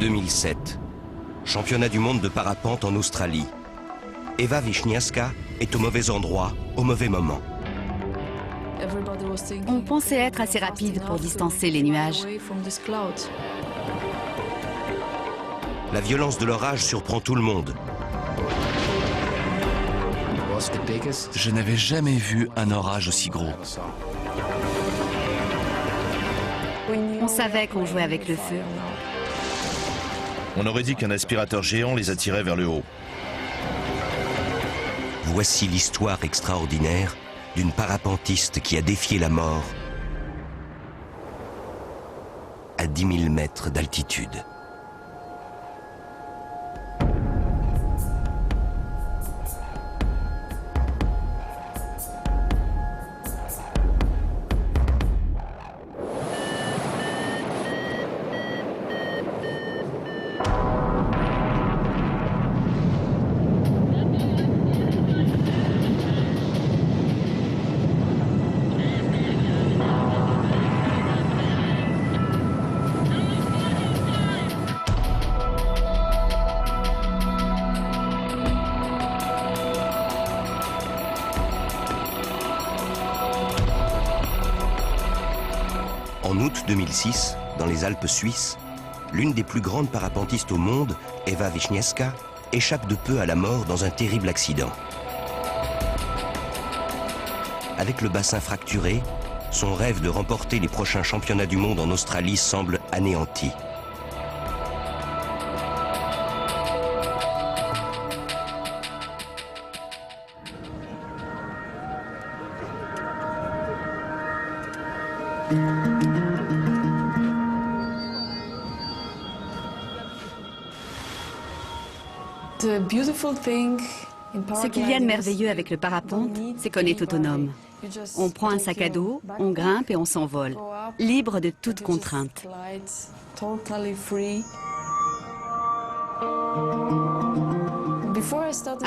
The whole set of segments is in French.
2007. Championnat du monde de parapente en Australie. Eva Wiśniewska est au mauvais endroit, au mauvais moment. On pensait être assez rapide pour distancer les nuages. La violence de l'orage surprend tout le monde. Je n'avais jamais vu un orage aussi gros. On savait qu'on jouait avec le feu. On aurait dit qu'un aspirateur géant les attirait vers le haut. Voici l'histoire extraordinaire d'une parapentiste qui a défié la mort à 10 000 mètres d'altitude. En août 2006, dans les Alpes suisses, l'une des plus grandes parapentistes au monde, Eva Wiśniewska, échappe de peu à la mort dans un terrible accident. Avec le bassin fracturé, son rêve de remporter les prochains championnats du monde en Australie semble anéanti. Ce qu'il y a de merveilleux avec le parapente, c'est qu'on est autonome. On prend un sac à dos, on grimpe et on s'envole, libre de toute contrainte.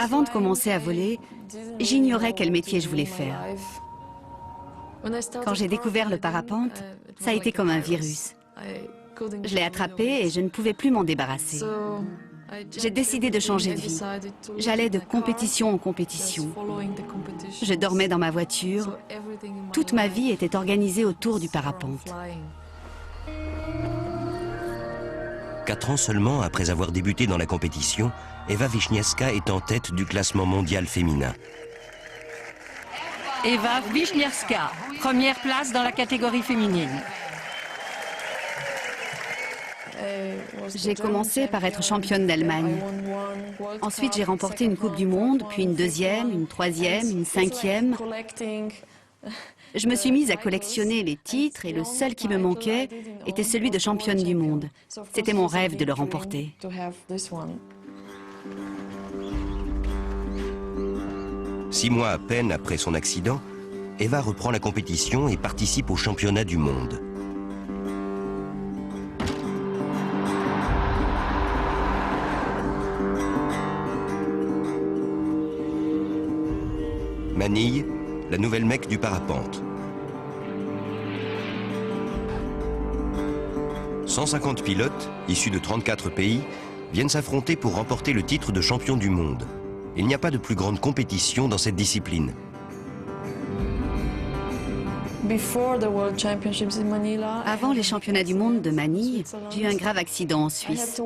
Avant de commencer à voler, j'ignorais quel métier je voulais faire. Quand j'ai découvert le parapente, ça a été comme un virus. Je l'ai attrapé et je ne pouvais plus m'en débarrasser. J'ai décidé de changer de vie. J'allais de compétition en compétition. Je dormais dans ma voiture. Toute ma vie était organisée autour du parapente. 4 ans seulement après avoir débuté dans la compétition, Eva Wiśniewska est en tête du classement mondial féminin. Eva Wiśniewska, première place dans la catégorie féminine. J'ai commencé par être championne d'Allemagne. Ensuite, j'ai remporté une Coupe du Monde, puis une deuxième, une troisième, une cinquième. Je me suis mise à collectionner les titres et le seul qui me manquait était celui de championne du monde. C'était mon rêve de le remporter. 6 mois à peine après son accident, Eva reprend la compétition et participe au championnat du monde. Manille, la nouvelle Mecque du parapente. 150 pilotes, issus de 34 pays, viennent s'affronter pour remporter le titre de champion du monde. Il n'y a pas de plus grande compétition dans cette discipline. Avant les championnats du monde de Manille, j'ai eu un grave accident en Suisse.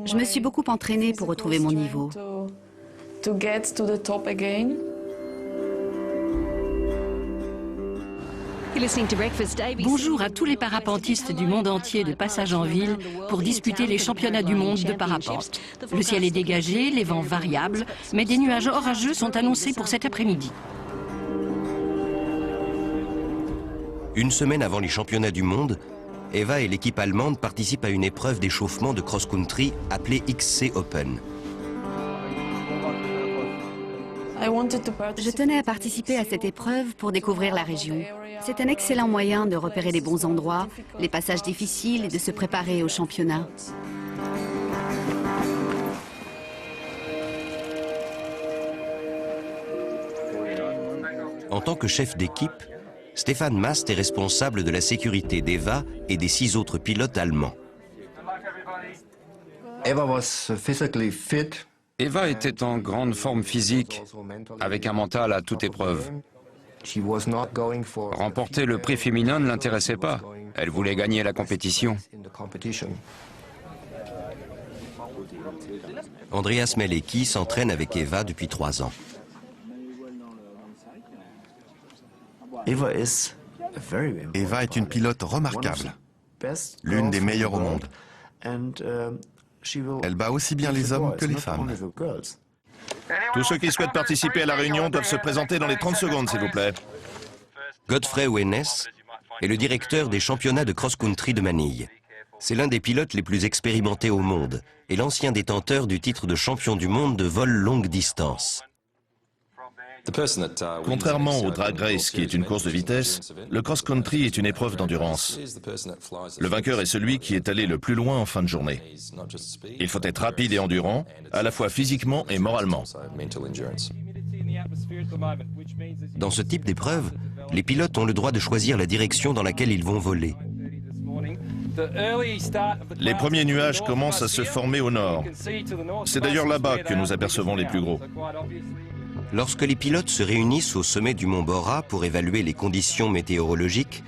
Je me suis beaucoup entraînée pour retrouver mon niveau. Bonjour à tous les parapentistes du monde entier de passage en ville pour disputer les championnats du monde de parapente. Le ciel est dégagé, les vents variables, mais des nuages orageux sont annoncés pour cet après-midi. Une semaine avant les championnats du monde, Eva et l'équipe allemande participent à une épreuve d'échauffement de cross-country appelée XC Open. Je tenais à participer à cette épreuve pour découvrir la région. C'est un excellent moyen de repérer les bons endroits, les passages difficiles et de se préparer au championnat. En tant que chef d'équipe, Stefan Mast est responsable de la sécurité d'Eva et des 6 autres pilotes allemands. Eva était en grande forme physique, avec un mental à toute épreuve. Remporter le prix féminin ne l'intéressait pas. Elle voulait gagner la compétition. Andreas Melecki s'entraîne avec Eva depuis 3 ans. Eva est une pilote remarquable, l'une des meilleures au monde. Elle bat aussi bien les hommes que les femmes. Tous ceux qui souhaitent participer à la réunion doivent se présenter dans les 30 secondes, s'il vous plaît. Godfrey Wennes est le directeur des championnats de cross-country de Manille. C'est l'un des pilotes les plus expérimentés au monde et l'ancien détenteur du titre de champion du monde de vol longue distance. Contrairement au drag race, qui est une course de vitesse, le cross-country est une épreuve d'endurance. Le vainqueur est celui qui est allé le plus loin en fin de journée. Il faut être rapide et endurant, à la fois physiquement et moralement. Dans ce type d'épreuve, les pilotes ont le droit de choisir la direction dans laquelle ils vont voler. Les premiers nuages commencent à se former au nord. C'est d'ailleurs là-bas que nous apercevons les plus gros. Lorsque les pilotes se réunissent au sommet du mont Bora pour évaluer les conditions météorologiques,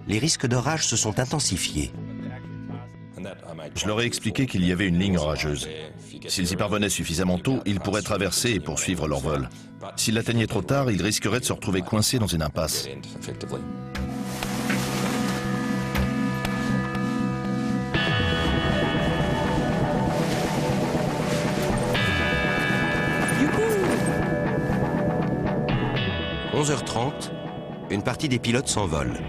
les risques d'orage se sont intensifiés. Je leur ai expliqué qu'il y avait une ligne orageuse. S'ils y parvenaient suffisamment tôt, ils pourraient traverser et poursuivre leur vol. S'ils l'atteignaient trop tard, ils risqueraient de se retrouver coincés dans une impasse. À 11h30, une partie des pilotes s'envole.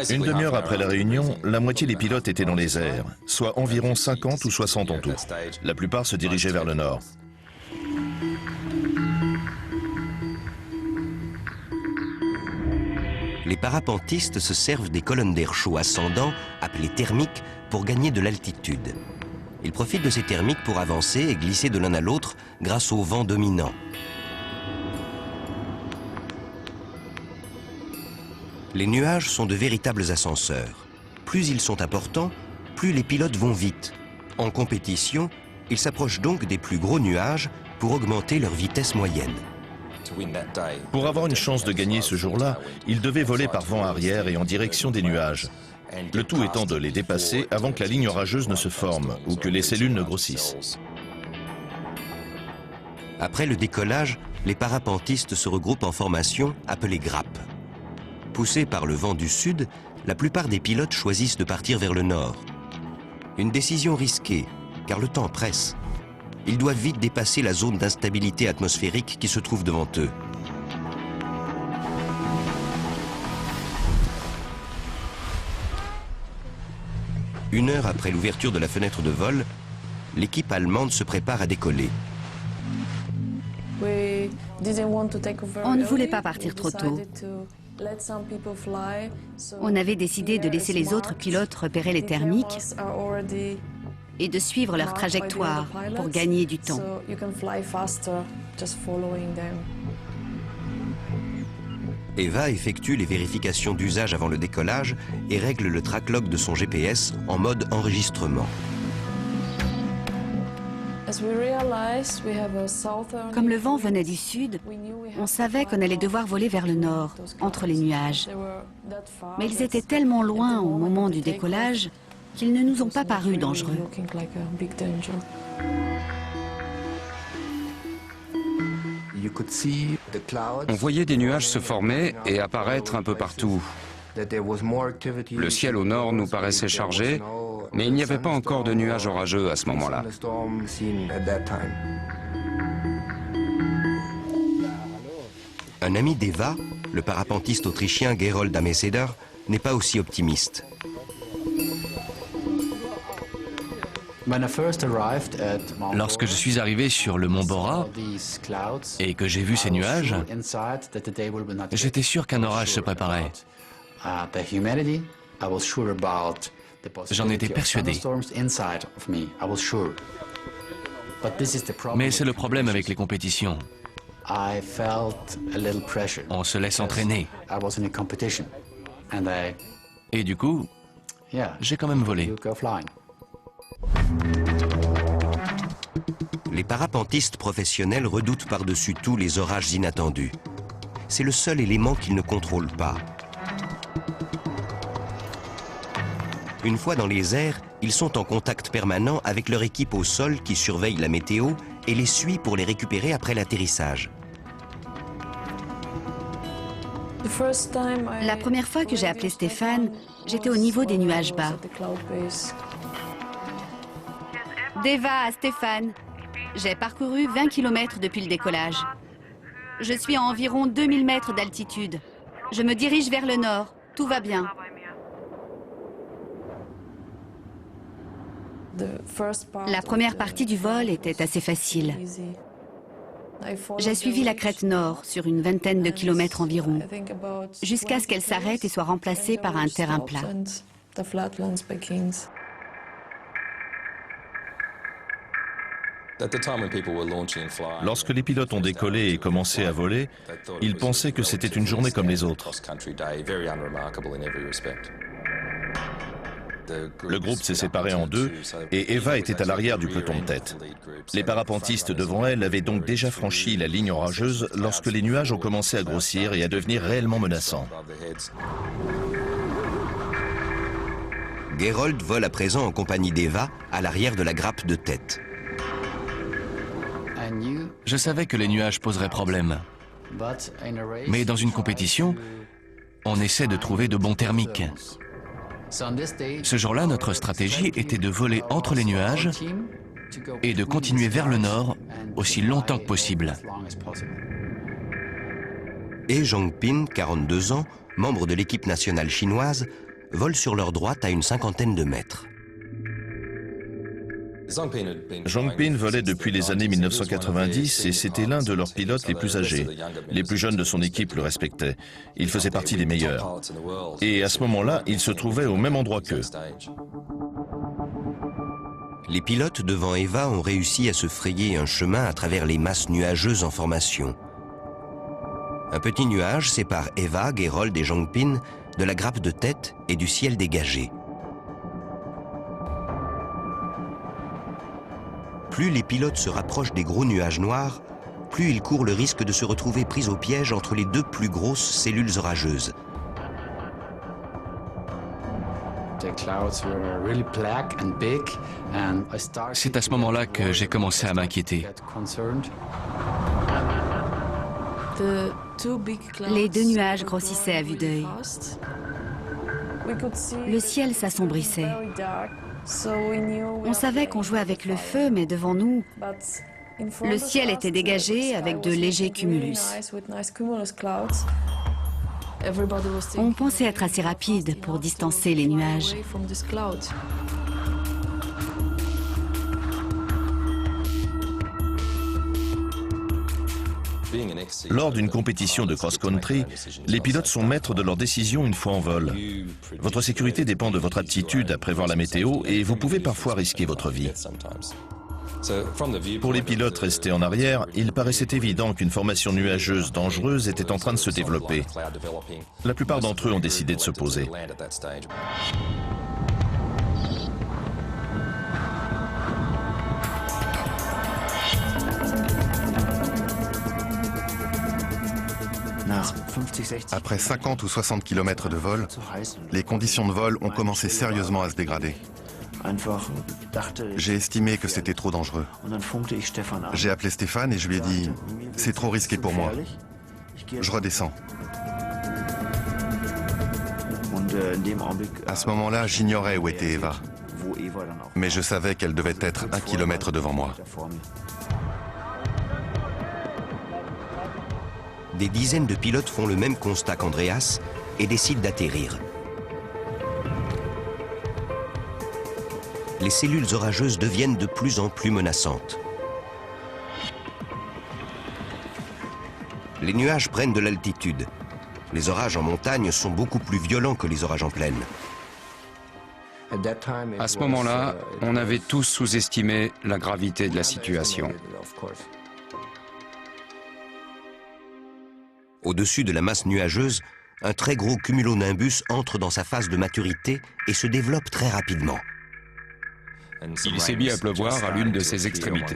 Une demi-heure après la réunion, la moitié des pilotes étaient dans les airs, soit environ 50 ou 60 en tout. La plupart se dirigeaient vers le nord. Les parapentistes se servent des colonnes d'air chaud ascendant, appelées thermiques, pour gagner de l'altitude. Ils profitent de ces thermiques pour avancer et glisser de l'un à l'autre grâce au vent dominant. Les nuages sont de véritables ascenseurs. Plus ils sont importants, plus les pilotes vont vite. En compétition, ils s'approchent donc des plus gros nuages pour augmenter leur vitesse moyenne. Pour avoir une chance de gagner ce jour-là, ils devaient voler par vent arrière et en direction des nuages. Le tout étant de les dépasser avant que la ligne orageuse ne se forme ou que les cellules ne grossissent. Après le décollage, les parapentistes se regroupent en formation appelée grappe. Poussés par le vent du sud, la plupart des pilotes choisissent de partir vers le nord. Une décision risquée, car le temps presse. Ils doivent vite dépasser la zone d'instabilité atmosphérique qui se trouve devant eux. Une heure après l'ouverture de la fenêtre de vol, l'équipe allemande se prépare à décoller. On ne voulait pas partir trop tôt. On avait décidé de laisser les autres pilotes repérer les thermiques et de suivre leur trajectoire pour gagner du temps. Eva effectue les vérifications d'usage avant le décollage et règle le track log de son GPS en mode enregistrement. Comme le vent venait du sud, on savait qu'on allait devoir voler vers le nord, entre les nuages. Mais ils étaient tellement loin au moment du décollage qu'ils ne nous ont pas paru dangereux. On voyait des nuages se former et apparaître un peu partout. Le ciel au nord nous paraissait chargé, mais il n'y avait pas encore de nuages orageux à ce moment-là. Un ami d'Eva, le parapentiste autrichien Gerold Ameseder, n'est pas aussi optimiste. Lorsque je suis arrivé sur le mont Bora et que j'ai vu ces nuages, j'étais sûr qu'un orage se préparait. J'en étais persuadé. Mais c'est le problème avec les compétitions. On se laisse entraîner. Et du coup, j'ai quand même volé. Les parapentistes professionnels redoutent par-dessus tout les orages inattendus. C'est le seul élément qu'ils ne contrôlent pas. Une fois dans les airs, ils sont en contact permanent avec leur équipe au sol qui surveille la météo et les suit pour les récupérer après l'atterrissage. La première fois que j'ai appelé Stéphane, j'étais au niveau des nuages bas. Deva à Stéphane. J'ai parcouru 20 km depuis le décollage. Je suis à environ 2000 mètres d'altitude. Je me dirige vers le nord. Tout va bien. La première partie du vol était assez facile. J'ai suivi la crête nord sur une vingtaine de kilomètres environ, jusqu'à ce qu'elle s'arrête et soit remplacée par un terrain plat. Lorsque les pilotes ont décollé et commencé à voler, ils pensaient que c'était une journée comme les autres. Le groupe s'est séparé en deux et Eva était à l'arrière du peloton de tête. Les parapentistes devant elle avaient donc déjà franchi la ligne orageuse lorsque les nuages ont commencé à grossir et à devenir réellement menaçants. Gerold vole à présent en compagnie d'Eva à l'arrière de la grappe de tête. Je savais que les nuages poseraient problème. Mais dans une compétition, on essaie de trouver de bons thermiques. Ce jour-là, notre stratégie était de voler entre les nuages et de continuer vers le nord aussi longtemps que possible. Et Zhongpin, 42 ans, membre de l'équipe nationale chinoise, vole sur leur droite à une cinquantaine de mètres. Zhongpin volait depuis les années 1990 et c'était l'un de leurs pilotes les plus âgés. Les plus jeunes de son équipe le respectaient. Il faisait partie des meilleurs. Et à ce moment-là, il se trouvait au même endroit qu'eux. Les pilotes devant Eva ont réussi à se frayer un chemin à travers les masses nuageuses en formation. Un petit nuage sépare Eva, Gerold et Zhongpin de la grappe de tête et du ciel dégagé. Plus les pilotes se rapprochent des gros nuages noirs, plus ils courent le risque de se retrouver pris au piège entre les deux plus grosses cellules orageuses. C'est à ce moment-là que j'ai commencé à m'inquiéter. Les deux nuages grossissaient à vue d'œil. Le ciel s'assombrissait. On savait qu'on jouait avec le feu, mais devant nous, le ciel était dégagé avec de légers cumulus. On pensait être assez rapide pour distancer les nuages. Lors d'une compétition de cross-country, les pilotes sont maîtres de leurs décisions une fois en vol. Votre sécurité dépend de votre aptitude à prévoir la météo et vous pouvez parfois risquer votre vie. Pour les pilotes restés en arrière, il paraissait évident qu'une formation nuageuse dangereuse était en train de se développer. La plupart d'entre eux ont décidé de se poser. Après 50 ou 60 km de vol, les conditions de vol ont commencé sérieusement à se dégrader. J'ai estimé que c'était trop dangereux. J'ai appelé Stéphane et je lui ai dit « C'est trop risqué pour moi. Je redescends. » À ce moment-là, j'ignorais où était Eva. Mais je savais qu'elle devait être 1 kilomètre devant moi. Des dizaines de pilotes font le même constat qu'Andreas et décident d'atterrir. Les cellules orageuses deviennent de plus en plus menaçantes. Les nuages prennent de l'altitude. Les orages en montagne sont beaucoup plus violents que les orages en plaine. À ce moment-là, on avait tous sous-estimé la gravité de la situation. Au-dessus de la masse nuageuse, un très gros cumulonimbus entre dans sa phase de maturité et se développe très rapidement. Il s'est mis à pleuvoir à l'une de ses extrémités.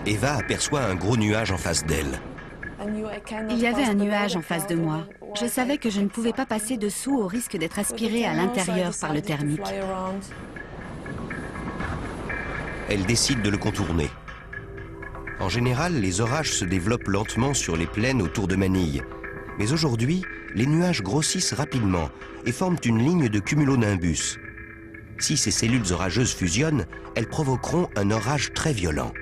Eva aperçoit un gros nuage en face d'elle. Il y avait un nuage en face de moi. Je savais que je ne pouvais pas passer dessous au risque d'être aspirée à l'intérieur par le thermique. Elle décide de le contourner. En général, les orages se développent lentement sur les plaines autour de Manille. Mais aujourd'hui, les nuages grossissent rapidement et forment une ligne de cumulonimbus. Si ces cellules orageuses fusionnent, elles provoqueront un orage très violent.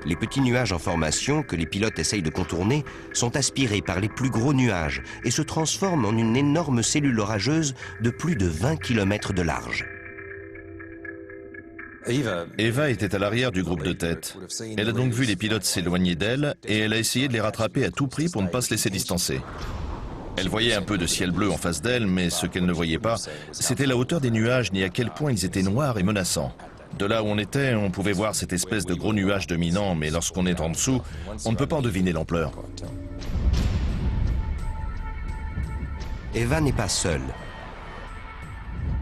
Les petits nuages en formation que les pilotes essayent de contourner sont aspirés par les plus gros nuages et se transforment en une énorme cellule orageuse de plus de 20 km de large. Eva était à l'arrière du groupe de tête. Elle a donc vu les pilotes s'éloigner d'elle et elle a essayé de les rattraper à tout prix pour ne pas se laisser distancer. Elle voyait un peu de ciel bleu en face d'elle, mais ce qu'elle ne voyait pas, c'était la hauteur des nuages ni à quel point ils étaient noirs et menaçants. De là où on était, on pouvait voir cette espèce de gros nuage dominant, mais lorsqu'on est en dessous, on ne peut pas en deviner l'ampleur. Eva n'est pas seule.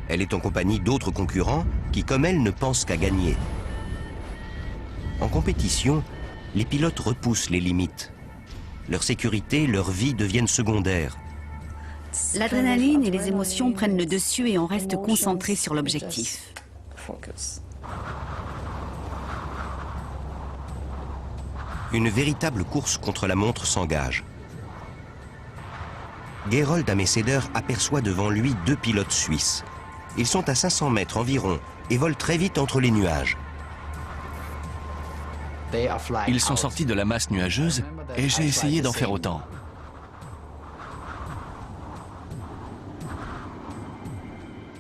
Elle est en compagnie d'autres concurrents qui, comme elle, ne pensent qu'à gagner. En compétition, les pilotes repoussent les limites. Leur sécurité, leur vie deviennent secondaires. L'adrénaline et les émotions prennent le dessus et on reste concentré sur l'objectif. Une véritable course contre la montre s'engage. Gerold Ameseder aperçoit devant lui 2 pilotes suisses. Ils sont à 500 mètres environ et volent très vite entre les nuages. Ils sont sortis de la masse nuageuse et j'ai essayé d'en faire autant.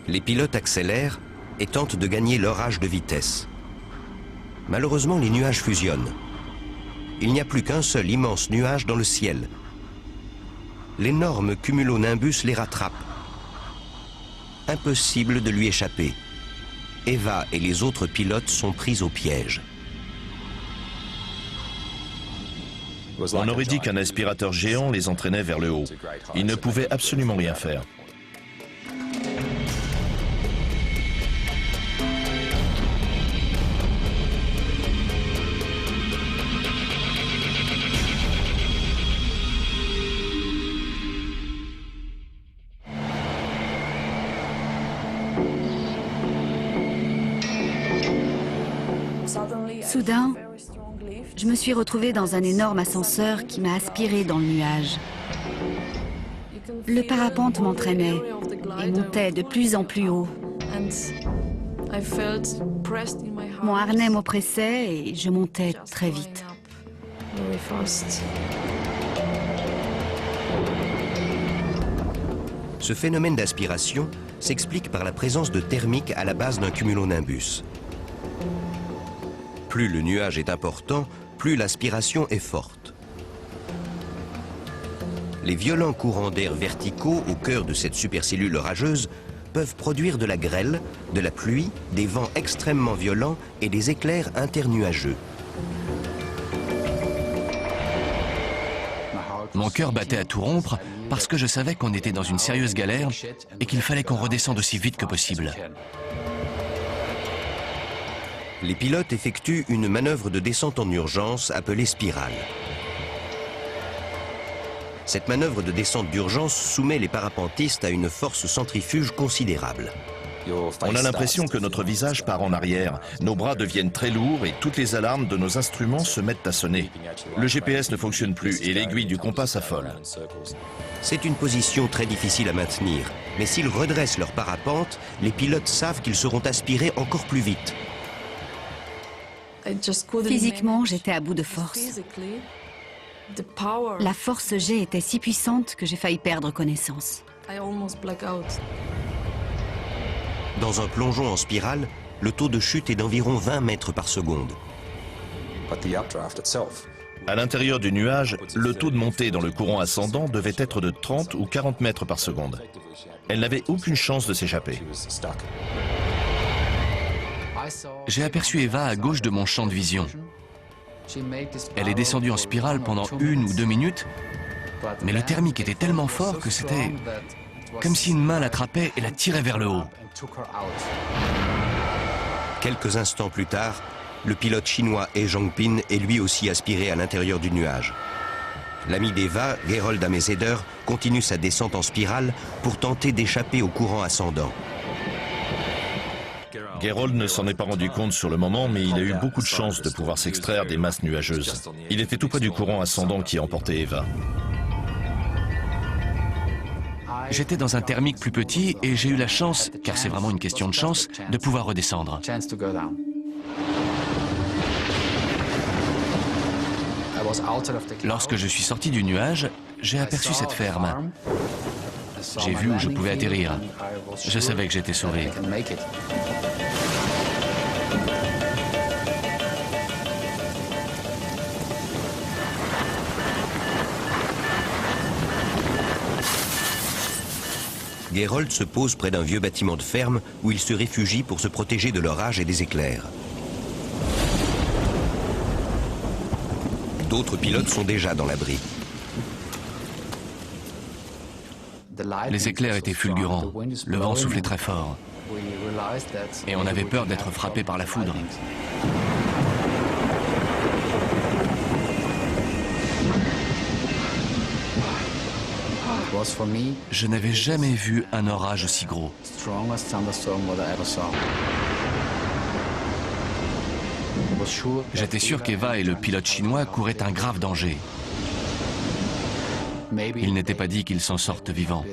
Les pilotes accélèrent et tentent de gagner leur âge de vitesse. Malheureusement, les nuages fusionnent. Il n'y a plus qu'un seul immense nuage dans le ciel. L'énorme cumulonimbus les rattrape. Impossible de lui échapper. Eva et les autres pilotes sont pris au piège. On aurait dit qu'un aspirateur géant les entraînait vers le haut. Ils ne pouvaient absolument rien faire. Soudain, je me suis retrouvée dans un énorme ascenseur qui m'a aspirée dans le nuage. Le parapente m'entraînait et montait de plus en plus haut. Mon harnais m'oppressait et je montais très vite. Ce phénomène d'aspiration s'explique par la présence de thermique à la base d'un cumulonimbus. Plus le nuage est important, plus l'aspiration est forte. Les violents courants d'air verticaux au cœur de cette supercellule orageuse peuvent produire de la grêle, de la pluie, des vents extrêmement violents et des éclairs internuageux. Mon cœur battait à tout rompre parce que je savais qu'on était dans une sérieuse galère et qu'il fallait qu'on redescende aussi vite que possible. Les pilotes effectuent une manœuvre de descente en urgence appelée spirale. Cette manœuvre de descente d'urgence soumet les parapentistes à une force centrifuge considérable. On a l'impression que notre visage part en arrière, nos bras deviennent très lourds et toutes les alarmes de nos instruments se mettent à sonner. Le GPS ne fonctionne plus et l'aiguille du compas s'affole. C'est une position très difficile à maintenir, mais s'ils redressent leur parapente, les pilotes savent qu'ils seront aspirés encore plus vite. Physiquement, j'étais à bout de force. La force G était si puissante que j'ai failli perdre connaissance. Dans un plongeon en spirale, le taux de chute est d'environ 20 mètres par seconde. À l'intérieur du nuage, le taux de montée dans le courant ascendant devait être de 30 ou 40 mètres par seconde. Elle n'avait aucune chance de s'échapper. J'ai aperçu Eva à gauche de mon champ de vision. Elle est descendue en spirale pendant 1 ou 2 minutes, mais le thermique était tellement fort que c'était comme si une main l'attrapait et la tirait vers le haut. Quelques instants plus tard, le pilote chinois He Zhongpin est lui aussi aspiré à l'intérieur du nuage. L'ami d'Eva, Gerold Ameseder, continue sa descente en spirale pour tenter d'échapper au courant ascendant. Gerold ne s'en est pas rendu compte sur le moment, mais il a eu beaucoup de chance de pouvoir s'extraire des masses nuageuses. Il était tout près du courant ascendant qui emportait Eva. J'étais dans un thermique plus petit et j'ai eu la chance, car c'est vraiment une question de chance, de pouvoir redescendre. Lorsque je suis sorti du nuage, j'ai aperçu cette ferme. J'ai vu où je pouvais atterrir. Je savais que j'étais sauvé. Gerold se pose près d'un vieux bâtiment de ferme où il se réfugie pour se protéger de l'orage et des éclairs. D'autres pilotes sont déjà dans l'abri. Les éclairs étaient fulgurants, le vent soufflait très fort, et on avait peur d'être frappé par la foudre. Je n'avais jamais vu un orage aussi gros. J'étais sûr qu'Eva et le pilote chinois couraient un grave danger. Il n'était pas dit qu'ils s'en sortent vivants.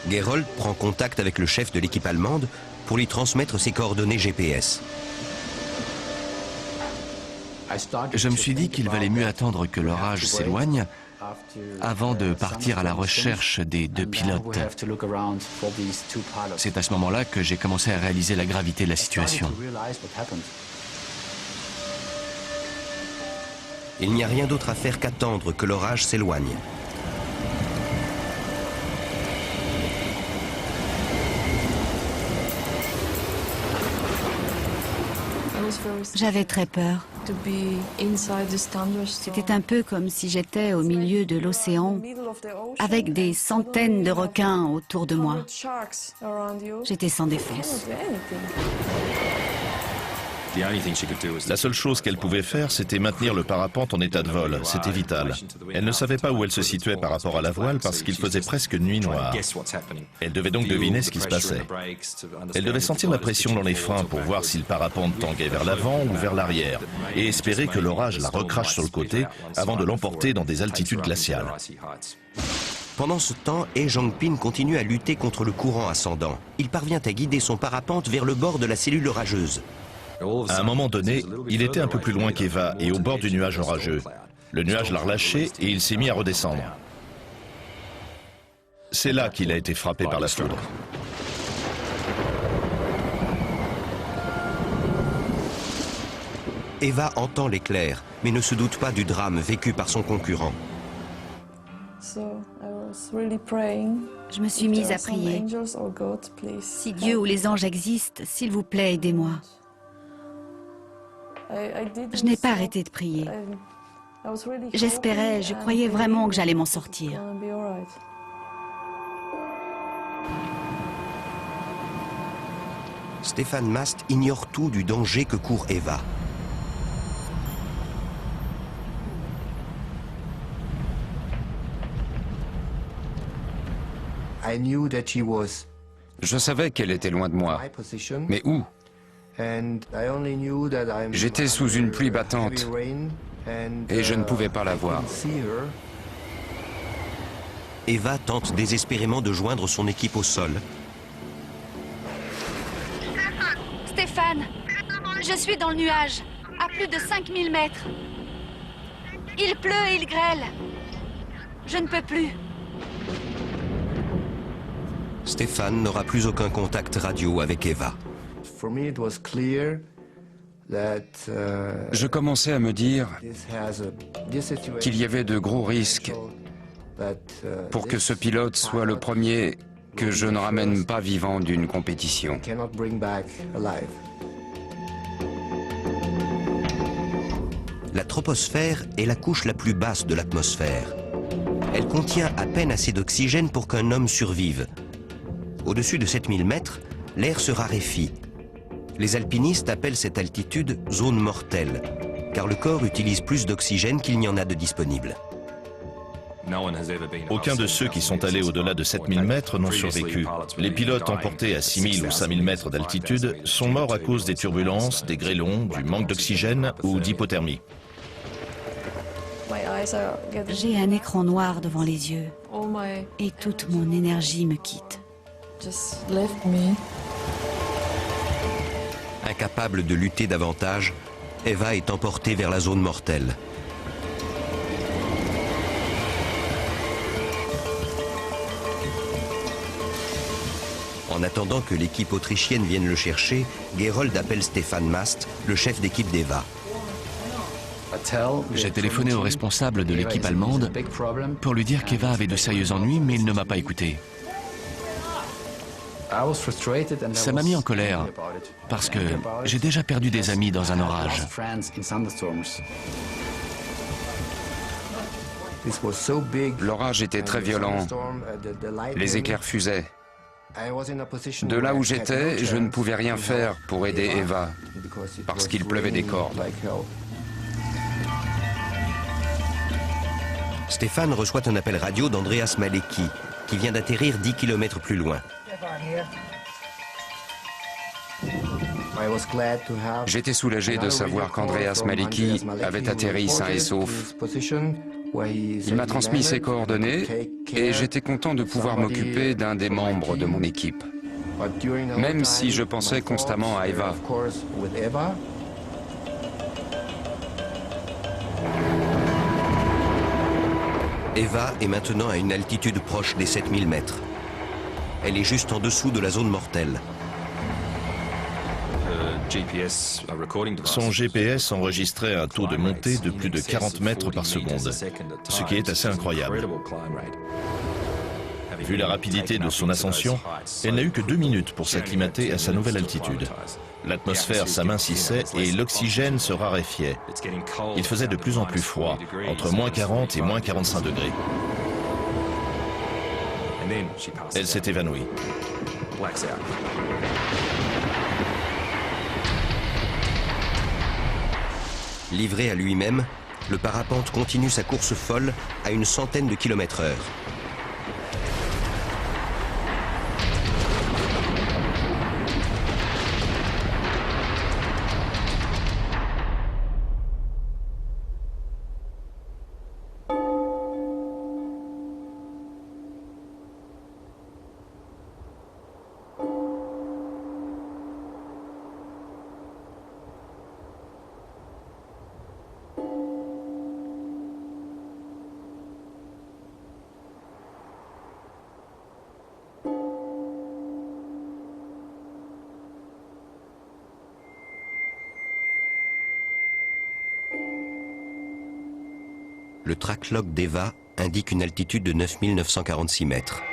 Gerold prend contact avec le chef de l'équipe allemande pour lui transmettre ses coordonnées GPS. Je me suis dit qu'il valait mieux attendre que l'orage s'éloigne avant de partir à la recherche des 2 pilotes. C'est à ce moment-là que j'ai commencé à réaliser la gravité de la situation. Il n'y a rien d'autre à faire qu'attendre que l'orage s'éloigne. J'avais très peur. C'était un peu comme si j'étais au milieu de l'océan, avec des centaines de requins autour de moi. J'étais sans défense. La seule chose qu'elle pouvait faire, c'était maintenir le parapente en état de vol. C'était vital. Elle ne savait pas où elle se situait par rapport à la voile parce qu'il faisait presque nuit noire. Elle devait donc deviner ce qui se passait. Elle devait sentir la pression dans les freins pour voir si le parapente tanguait vers l'avant ou vers l'arrière et espérer que l'orage la recrache sur le côté avant de l'emporter dans des altitudes glaciales. Pendant ce temps, He Zhongpin continue à lutter contre le courant ascendant. Il parvient à guider son parapente vers le bord de la cellule orageuse. À un moment donné, il était un peu plus loin qu'Eva et au bord du nuage orageux. Le nuage l'a relâché et il s'est mis à redescendre. C'est là qu'il a été frappé par la foudre. Eva entend l'éclair, mais ne se doute pas du drame vécu par son concurrent. Je me suis mise à prier. Si Dieu ou les anges existent, s'il vous plaît, aidez-moi. Je n'ai pas arrêté de prier. J'espérais, je croyais vraiment que j'allais m'en sortir. Stefan Mast ignore tout du danger que court Eva. Je savais qu'elle était loin de moi. Mais où? J'étais sous une pluie battante et je ne pouvais pas la voir. Eva tente désespérément de joindre son équipe au sol. Stéphane, je suis dans le nuage, à plus de 5000 mètres. Il pleut et il grêle. Je ne peux plus. Stéphane n'aura plus aucun contact radio avec Eva. Je commençais à me dire qu'il y avait de gros risques pour que ce pilote soit le premier que je ne ramène pas vivant d'une compétition. La troposphère est la couche la plus basse de l'atmosphère. Elle contient à peine assez d'oxygène pour qu'un homme survive. Au-dessus de 7000 mètres, l'air se raréfie. Les alpinistes appellent cette altitude zone mortelle, car le corps utilise plus d'oxygène qu'il n'y en a de disponible. Aucun de ceux qui sont allés au-delà de 7000 mètres n'ont survécu. Les pilotes emportés à 6000 ou 5000 mètres d'altitude sont morts à cause des turbulences, des grêlons, du manque d'oxygène ou d'hypothermie. J'ai un écran noir devant les yeux et toute mon énergie me quitte. Incapable de lutter davantage, Eva est emportée vers la zone mortelle. En attendant que l'équipe autrichienne vienne le chercher, Gerold appelle Stefan Mast, le chef d'équipe d'Eva. J'ai téléphoné au responsable de l'équipe allemande pour lui dire qu'Eva avait de sérieux ennuis, mais il ne m'a pas écouté. Ça m'a mis en colère, parce que j'ai déjà perdu des amis dans un orage. L'orage était très violent, les éclairs fusaient. De là où j'étais, je ne pouvais rien faire pour aider Eva, parce qu'il pleuvait des cordes. Stéphane reçoit un appel radio d'Andreas Malecki, qui vient d'atterrir 10 km plus loin. J'étais soulagé de savoir qu'Andreas Malecki avait atterri sain et sauf. Il m'a transmis ses coordonnées et j'étais content de pouvoir m'occuper d'un des membres de mon équipe. Même si je pensais constamment à Eva. Eva est maintenant à une altitude proche des 7000 mètres. Elle est juste en dessous de la zone mortelle. Son GPS enregistrait un taux de montée de plus de 40 mètres par seconde, ce qui est assez incroyable. Vu la rapidité de son ascension, elle n'a eu que 2 minutes pour s'acclimater à sa nouvelle altitude. L'atmosphère s'amincissait et l'oxygène se raréfiait. Il faisait de plus en plus froid, entre moins 40 et moins 45 degrés. Elle s'est évanouie. Livré à lui-même, le parapente continue sa course folle à une centaine de km/h. Le tracklog d'Eva indique une altitude de 9946 mètres,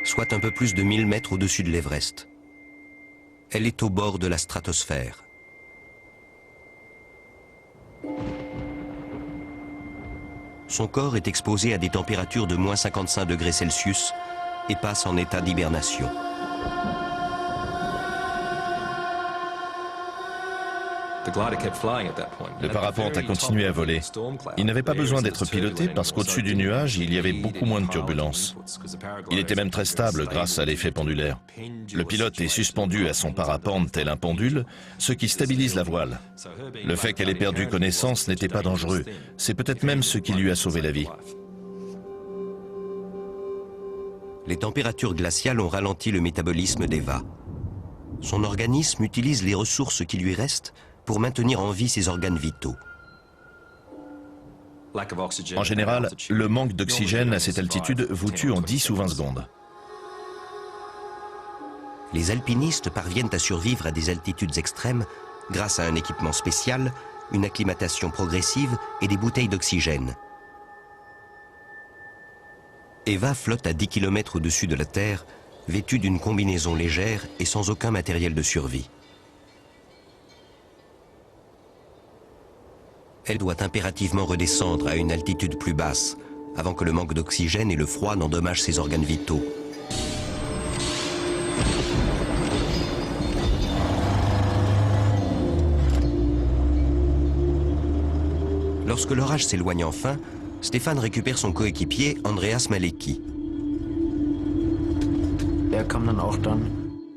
soit un peu plus de 1000 mètres au-dessus de l'Everest. Elle est au bord de la stratosphère. Son corps est exposé à des températures de moins 55 degrés Celsius et passe en état d'hibernation. Le parapente a continué à voler. Il n'avait pas besoin d'être piloté parce qu'au-dessus du nuage, il y avait beaucoup moins de turbulences. Il était même très stable grâce à l'effet pendulaire. Le pilote est suspendu à son parapente tel un pendule, ce qui stabilise la voile. Le fait qu'elle ait perdu connaissance n'était pas dangereux. C'est peut-être même ce qui lui a sauvé la vie. Les températures glaciales ont ralenti le métabolisme d'Eva. Son organisme utilise les ressources qui lui restent pour maintenir en vie ses organes vitaux. En général, le manque d'oxygène à cette altitude vous tue en 10 ou 20 secondes. Les alpinistes parviennent à survivre à des altitudes extrêmes grâce à un équipement spécial, une acclimatation progressive et des bouteilles d'oxygène. Eva flotte à 10 km au-dessus de la Terre, vêtue d'une combinaison légère et sans aucun matériel de survie. Elle doit impérativement redescendre à une altitude plus basse, avant que le manque d'oxygène et le froid n'endommagent ses organes vitaux. Lorsque l'orage s'éloigne enfin, Stéphane récupère son coéquipier Andreas Malecki.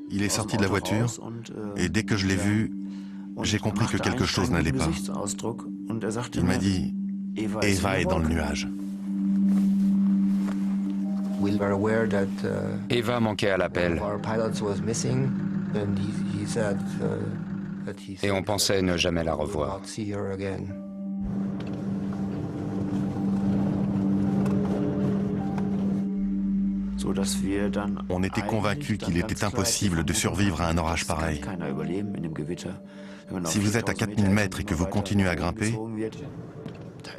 Il est sorti de la voiture et dès que je l'ai vu, j'ai compris que quelque chose n'allait pas. Il m'a dit « Eva est dans le nuage ». Eva manquait à l'appel. Et on pensait ne jamais la revoir. On était convaincus qu'il était impossible de survivre à un orage pareil. Si vous êtes à 4000 mètres et que vous continuez à grimper,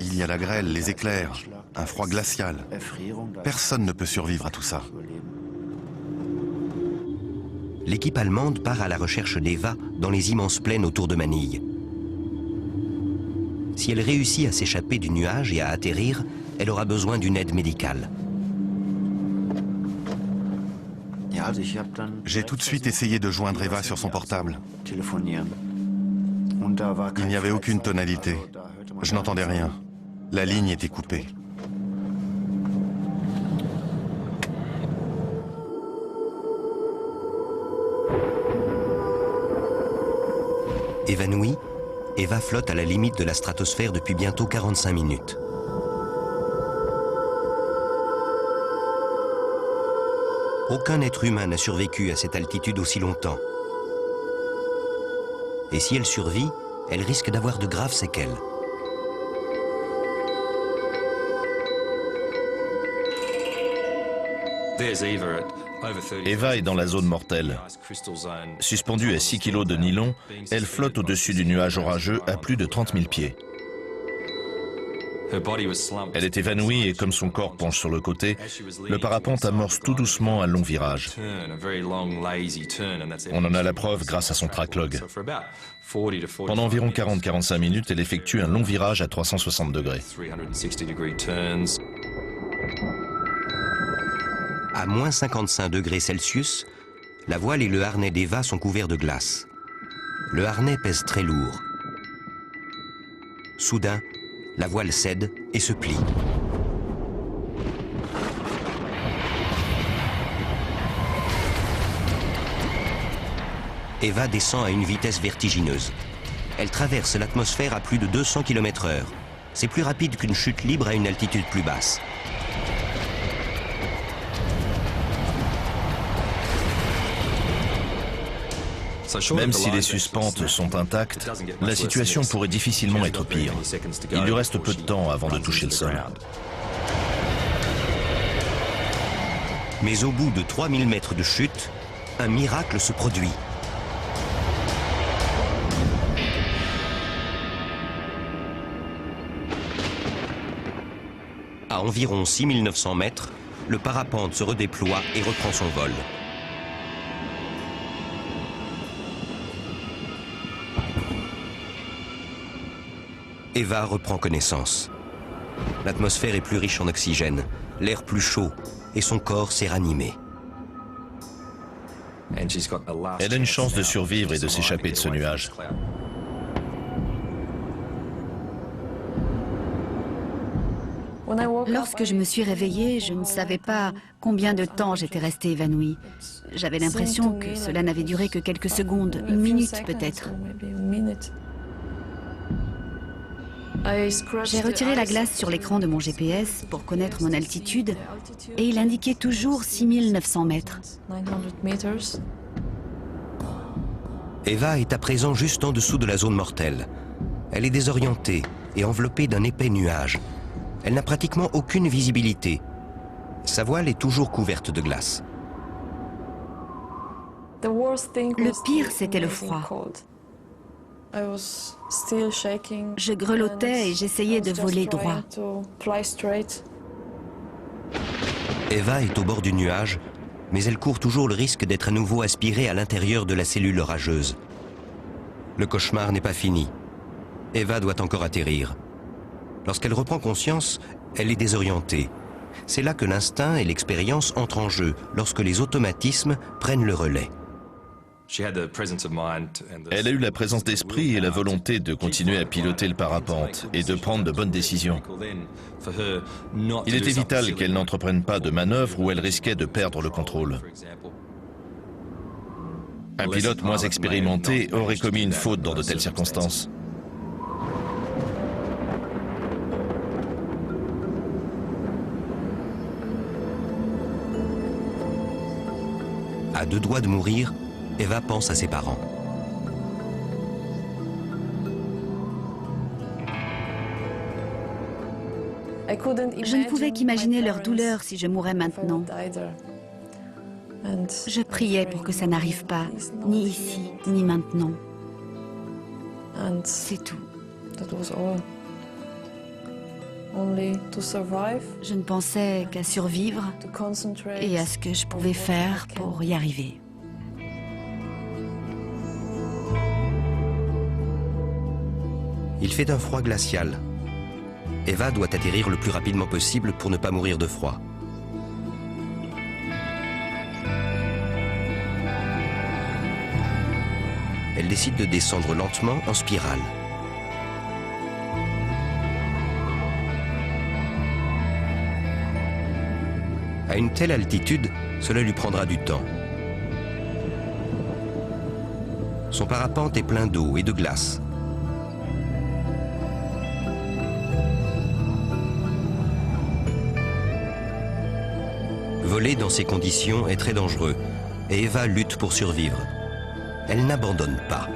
il y a la grêle, les éclairs, un froid glacial. Personne ne peut survivre à tout ça. L'équipe allemande part à la recherche d'Eva dans les immenses plaines autour de Manille. Si elle réussit à s'échapper du nuage et à atterrir, elle aura besoin d'une aide médicale. J'ai tout de suite essayé de joindre Eva sur son portable. Il n'y avait aucune tonalité. Je n'entendais rien. La ligne était coupée. Évanouie, Eva flotte à la limite de la stratosphère depuis bientôt 45 minutes. Aucun être humain n'a survécu à cette altitude aussi longtemps. Et si elle survit, elle risque d'avoir de graves séquelles. Eva est dans la zone mortelle. Suspendue à 6 kg de nylon, elle flotte au-dessus du nuage orageux à plus de 30 000 pieds. Elle est évanouie et comme son corps penche sur le côté, le parapente amorce tout doucement un long virage. On en a la preuve grâce à son tracklog. Pendant environ 40-45 minutes, elle effectue un long virage à 360 degrés. À moins 55 degrés Celsius, la voile et le harnais d'Eva sont couverts de glace. Le harnais pèse très lourd. Soudain, la voile cède et se plie. Eva descend à une vitesse vertigineuse. Elle traverse l'atmosphère à plus de 200 km/h. C'est plus rapide qu'une chute libre à une altitude plus basse. Même si les suspentes sont intactes, la situation pourrait difficilement être pire. Il lui reste peu de temps avant de toucher le sol. Mais au bout de 3000 mètres de chute, un miracle se produit. À environ 6900 mètres, le parapente se redéploie et reprend son vol. Eva reprend connaissance. L'atmosphère est plus riche en oxygène, l'air plus chaud et son corps s'est ranimé. Elle a une chance de survivre et de s'échapper de ce nuage. Lorsque je me suis réveillée, je ne savais pas combien de temps j'étais restée évanouie. J'avais l'impression que cela n'avait duré que quelques secondes, une minute peut-être. J'ai retiré la glace sur l'écran de mon GPS pour connaître mon altitude et il indiquait toujours 6900 mètres. Eva est à présent juste en dessous de la zone mortelle. Elle est désorientée et enveloppée d'un épais nuage. Elle n'a pratiquement aucune visibilité. Sa voile est toujours couverte de glace. Le pire, c'était le froid. Je grelottais et j'essayais de voler droit. Eva est au bord du nuage, mais elle court toujours le risque d'être à nouveau aspirée à l'intérieur de la cellule orageuse. Le cauchemar n'est pas fini. Eva doit encore atterrir. Lorsqu'elle reprend conscience, elle est désorientée. C'est là que l'instinct et l'expérience entrent en jeu, lorsque les automatismes prennent le relais. Elle a eu la présence d'esprit et la volonté de continuer à piloter le parapente et de prendre de bonnes décisions. Il était vital qu'elle n'entreprenne pas de manœuvre où elle risquait de perdre le contrôle. Un pilote moins expérimenté aurait commis une faute dans de telles circonstances. À deux doigts de mourir, Eva pense à ses parents. Je ne pouvais qu'imaginer leur douleur si je mourais maintenant. Je priais pour que ça n'arrive pas, ni ici, ni maintenant. C'est tout. Je ne pensais qu'à survivre et à ce que je pouvais faire pour y arriver. Il fait un froid glacial. Eva doit atterrir le plus rapidement possible pour ne pas mourir de froid. Elle décide de descendre lentement en spirale. À une telle altitude, cela lui prendra du temps. Son parapente est plein d'eau et de glace. Voler dans ces conditions est très dangereux et Eva lutte pour survivre. Elle n'abandonne pas.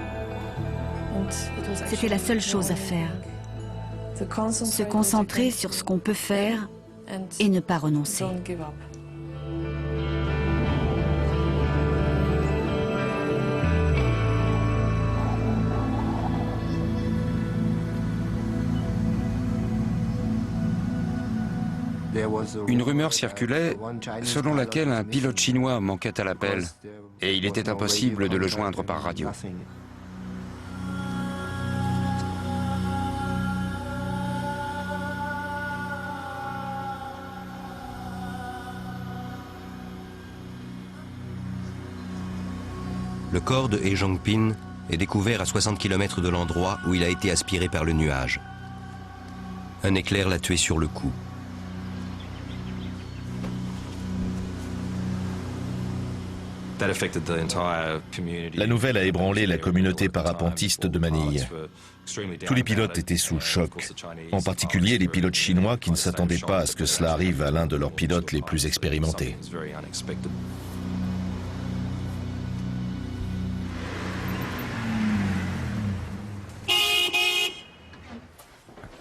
C'était la seule chose à faire. Se concentrer sur ce qu'on peut faire et ne pas renoncer. Une rumeur circulait selon laquelle un pilote chinois manquait à l'appel et il était impossible de le joindre par radio. Le corps de He Jongpin est découvert à 60 km de l'endroit où il a été aspiré par le nuage. Un éclair l'a tué sur le coup. La nouvelle a ébranlé la communauté parapentiste de Manille. Tous les pilotes étaient sous le choc, en particulier les pilotes chinois qui ne s'attendaient pas à ce que cela arrive à l'un de leurs pilotes les plus expérimentés. «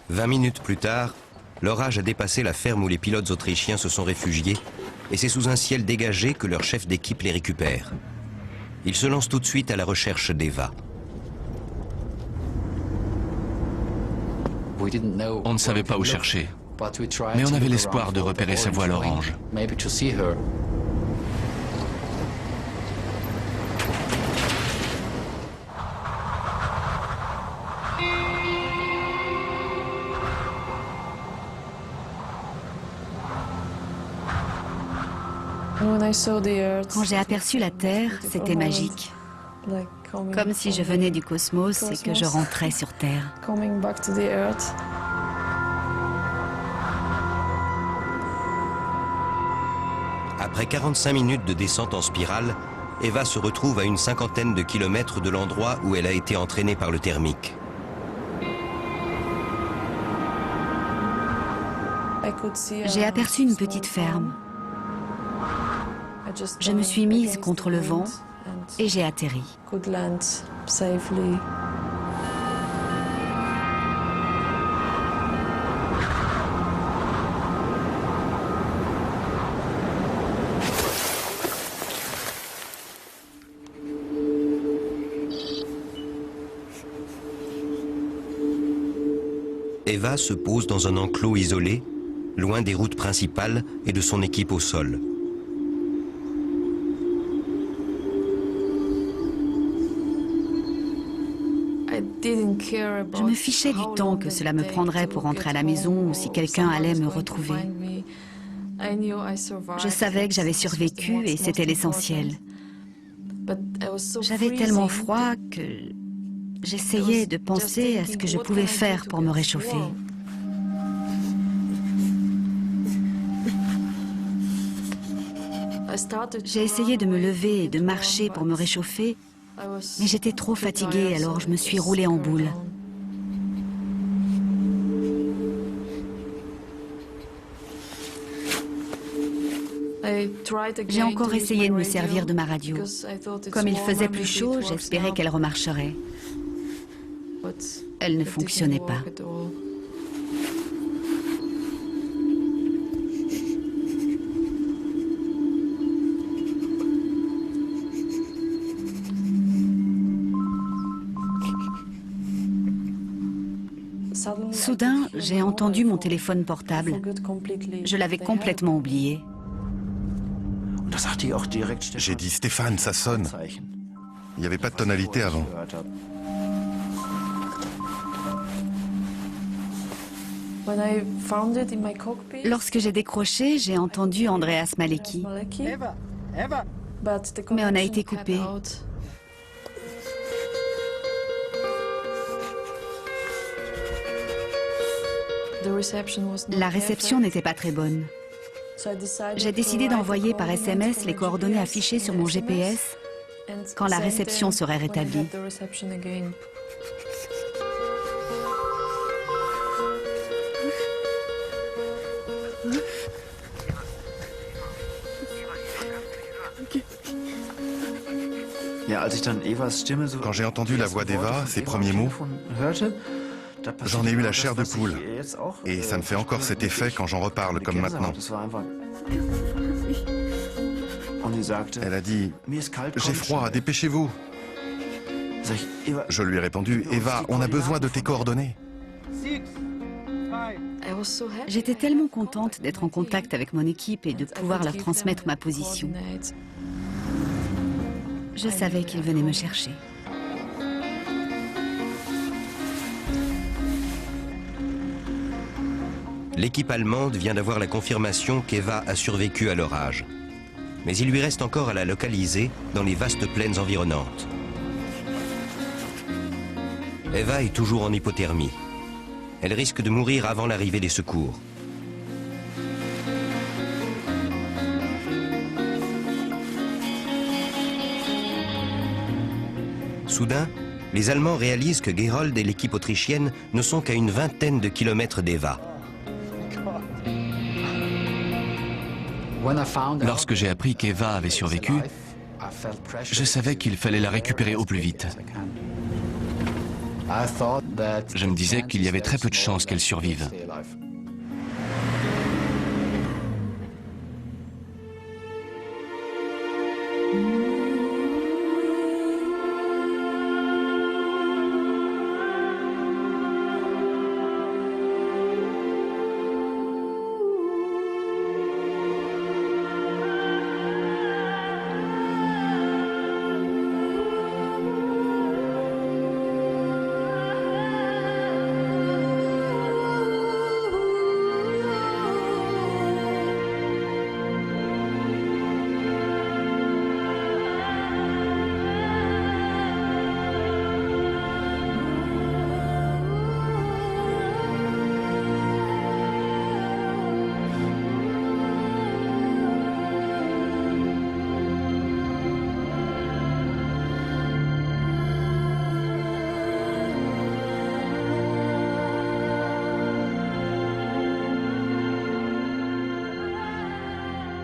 20 minutes plus tard, l'orage a dépassé la ferme où les pilotes autrichiens se sont réfugiés et c'est sous un ciel dégagé que leur chef d'équipe les récupère. Ils se lancent tout de suite à la recherche d'Eva. On ne savait pas où chercher, mais on avait l'espoir de repérer sa voile orange. Quand j'ai aperçu la Terre, c'était magique. Comme si je venais du cosmos et que je rentrais sur Terre. Après 45 minutes de descente en spirale, Eva se retrouve à une cinquantaine de kilomètres de l'endroit où elle a été entraînée par le thermique. J'ai aperçu une petite ferme. Je me suis mise contre le vent et j'ai atterri. Eva se pose dans un enclos isolé loin des routes principales et de son équipe au sol. Je me fichais du temps que cela me prendrait pour rentrer à la maison ou si quelqu'un allait me retrouver. Je savais que j'avais survécu et c'était l'essentiel. J'avais tellement froid que j'essayais de penser à ce que je pouvais faire pour me réchauffer. J'ai essayé de me lever et de marcher pour me réchauffer, mais j'étais trop fatiguée, alors je me suis roulée en boule. J'ai encore essayé de me servir de ma radio. Comme il faisait plus chaud, j'espérais qu'elle remarcherait. Elle ne fonctionnait pas. Soudain, j'ai entendu mon téléphone portable. Je l'avais complètement oublié. J'ai dit « Stéphane, ça sonne ». Il n'y avait pas de tonalité avant. Lorsque j'ai décroché, j'ai entendu Andreas Malecki. Mais on a été coupé. La réception n'était pas très bonne. J'ai décidé d'envoyer par SMS les coordonnées affichées sur mon GPS quand la réception serait rétablie. Quand j'ai entendu la voix d'Eva, ses premiers mots, j'en ai eu la chair de poule. Et ça me fait encore cet effet quand j'en reparle, comme maintenant. Elle a dit « J'ai froid, dépêchez-vous ». Je lui ai répondu « Eva, on a besoin de tes coordonnées ». J'étais tellement contente d'être en contact avec mon équipe et de pouvoir leur transmettre ma position. Je savais qu'ils venaient me chercher. L'équipe allemande vient d'avoir la confirmation qu'Eva a survécu à l'orage. Mais il lui reste encore à la localiser dans les vastes plaines environnantes. Eva est toujours en hypothermie. Elle risque de mourir avant l'arrivée des secours. Soudain, les Allemands réalisent que Gerold et l'équipe autrichienne ne sont qu'à une vingtaine de kilomètres d'Eva. Lorsque j'ai appris qu'Eva avait survécu, je savais qu'il fallait la récupérer au plus vite. Je me disais qu'il y avait très peu de chances qu'elle survive.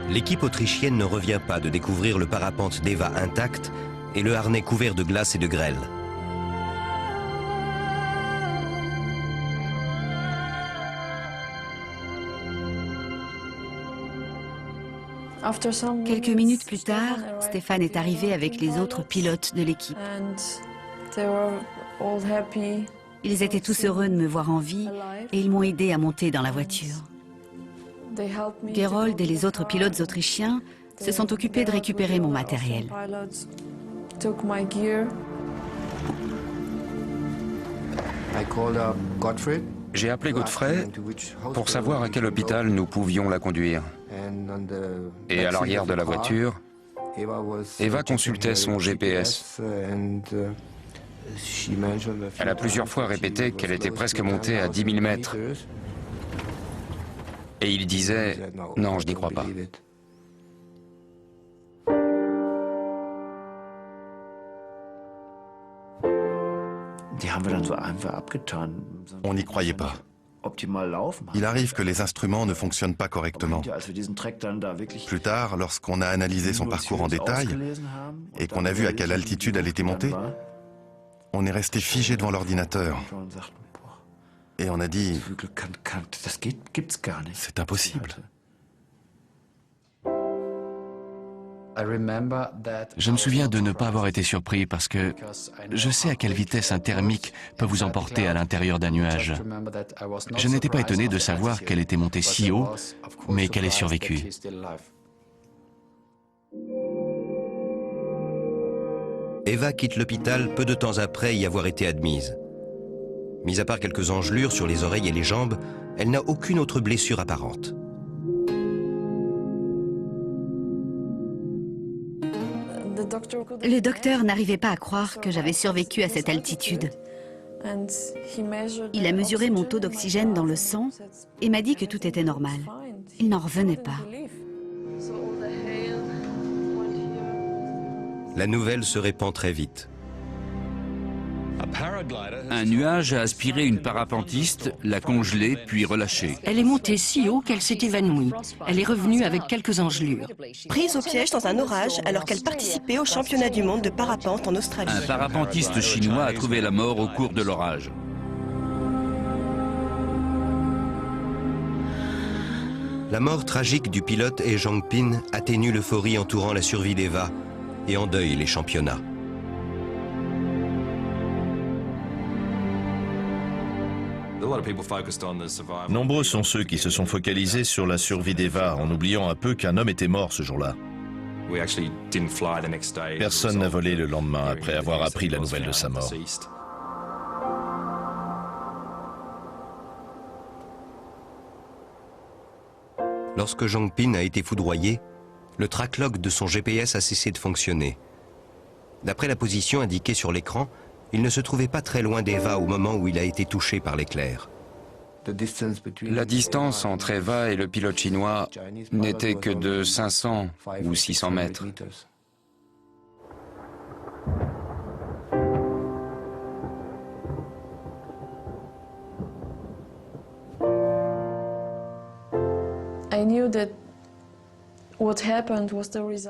L'équipe autrichienne ne revient pas de découvrir le parapente d'Eva intact et le harnais couvert de glace et de grêle. Quelques minutes plus tard, Stéphane est arrivé avec les autres pilotes de l'équipe. Ils étaient tous heureux de me voir en vie et ils m'ont aidé à monter dans la voiture. Gerold et les autres pilotes autrichiens se sont occupés de récupérer mon matériel. J'ai appelé Godfrey pour savoir à quel hôpital nous pouvions la conduire. Et à l'arrière de la voiture, Eva consultait son GPS. Elle a plusieurs fois répété qu'elle était presque montée à 10 000 mètres. Et il disait « Non, je n'y crois pas ». On n'y croyait pas. Il arrive que les instruments ne fonctionnent pas correctement. Plus tard, lorsqu'on a analysé son parcours en détail et qu'on a vu à quelle altitude elle était montée, on est resté figé devant l'ordinateur. Et on a dit, c'est impossible. Je me souviens de ne pas avoir été surpris parce que je sais à quelle vitesse un thermique peut vous emporter à l'intérieur d'un nuage. Je n'étais pas étonné de savoir qu'elle était montée si haut, mais qu'elle ait survécu. Eva quitte l'hôpital peu de temps après y avoir été admise. Mis à part quelques engelures sur les oreilles et les jambes, elle n'a aucune autre blessure apparente. Le docteur n'arrivait pas à croire que j'avais survécu à cette altitude. Il a mesuré mon taux d'oxygène dans le sang et m'a dit que tout était normal. Il n'en revenait pas. La nouvelle se répand très vite. Un nuage a aspiré une parapentiste, l'a congelée, puis relâchée. Elle est montée si haut qu'elle s'est évanouie. Elle est revenue avec quelques engelures. Prise au piège dans un orage alors qu'elle participait au championnat du monde de parapente en Australie. Un parapentiste chinois a trouvé la mort au cours de l'orage. La mort tragique du pilote He Zhongpin atténue l'euphorie entourant la survie d'Eva et endeuille les championnats. Nombreux sont ceux qui se sont focalisés sur la survie d'Eva en oubliant un peu qu'un homme était mort ce jour-là. Personne n'a volé le lendemain après avoir appris la nouvelle de sa mort. Lorsque Zhongpin a été foudroyé, le tracklog de son GPS a cessé de fonctionner. D'après la position indiquée sur l'écran, il ne se trouvait pas très loin d'Eva au moment où il a été touché par l'éclair. La distance entre Eva et le pilote chinois n'était que de 500 ou 600 mètres.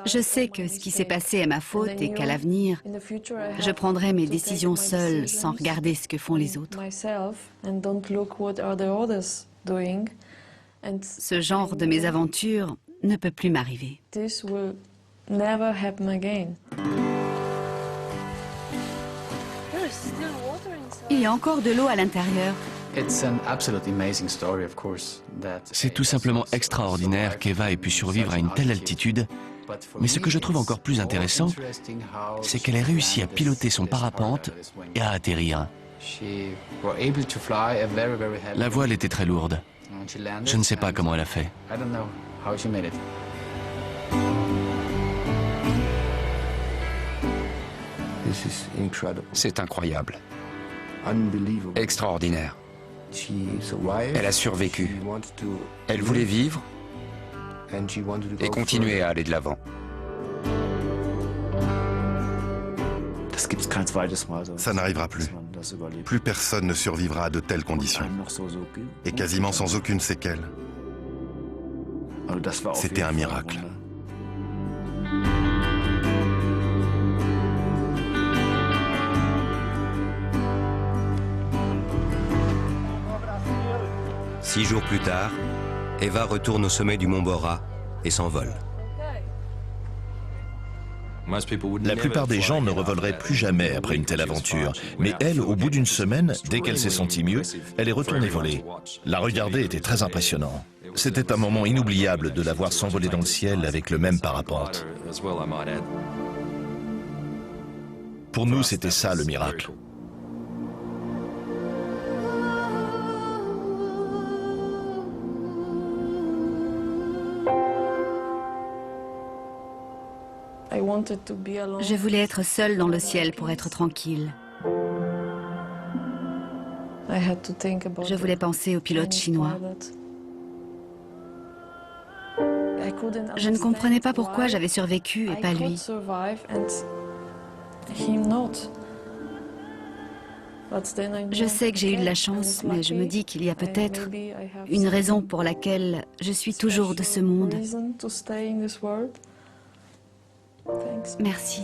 Je sais que ce qui s'est passé est ma faute et qu'à l'avenir, je prendrai mes décisions seule sans regarder ce que font les autres. Ce genre de mésaventure ne peut plus m'arriver. Il y a encore de l'eau à l'intérieur. C'est tout simplement extraordinaire qu'Eva ait pu survivre à une telle altitude, mais ce que je trouve encore plus intéressant, c'est qu'elle ait réussi à piloter son parapente et à atterrir. La voile était très lourde. Je ne sais pas comment elle a fait. C'est incroyable. Extraordinaire. Elle a survécu. Elle voulait vivre et continuer à aller de l'avant. Ça n'arrivera plus. Plus personne ne survivra à de telles conditions. Et quasiment sans aucune séquelle. C'était un miracle. Six jours plus tard, Eva retourne au sommet du mont Bora et s'envole. La plupart des gens ne revoleraient plus jamais après une telle aventure. Mais elle, au bout d'une semaine, dès qu'elle s'est sentie mieux, elle est retournée voler. La regarder était très impressionnant. C'était un moment inoubliable de la voir s'envoler dans le ciel avec le même parapente. Pour nous, c'était ça le miracle. Je voulais être seule dans le ciel pour être tranquille. Je voulais penser au pilote chinois. Je ne comprenais pas pourquoi j'avais survécu et pas lui. Je sais que j'ai eu de la chance, mais je me dis qu'il y a peut-être une raison pour laquelle je suis toujours de ce monde. Merci.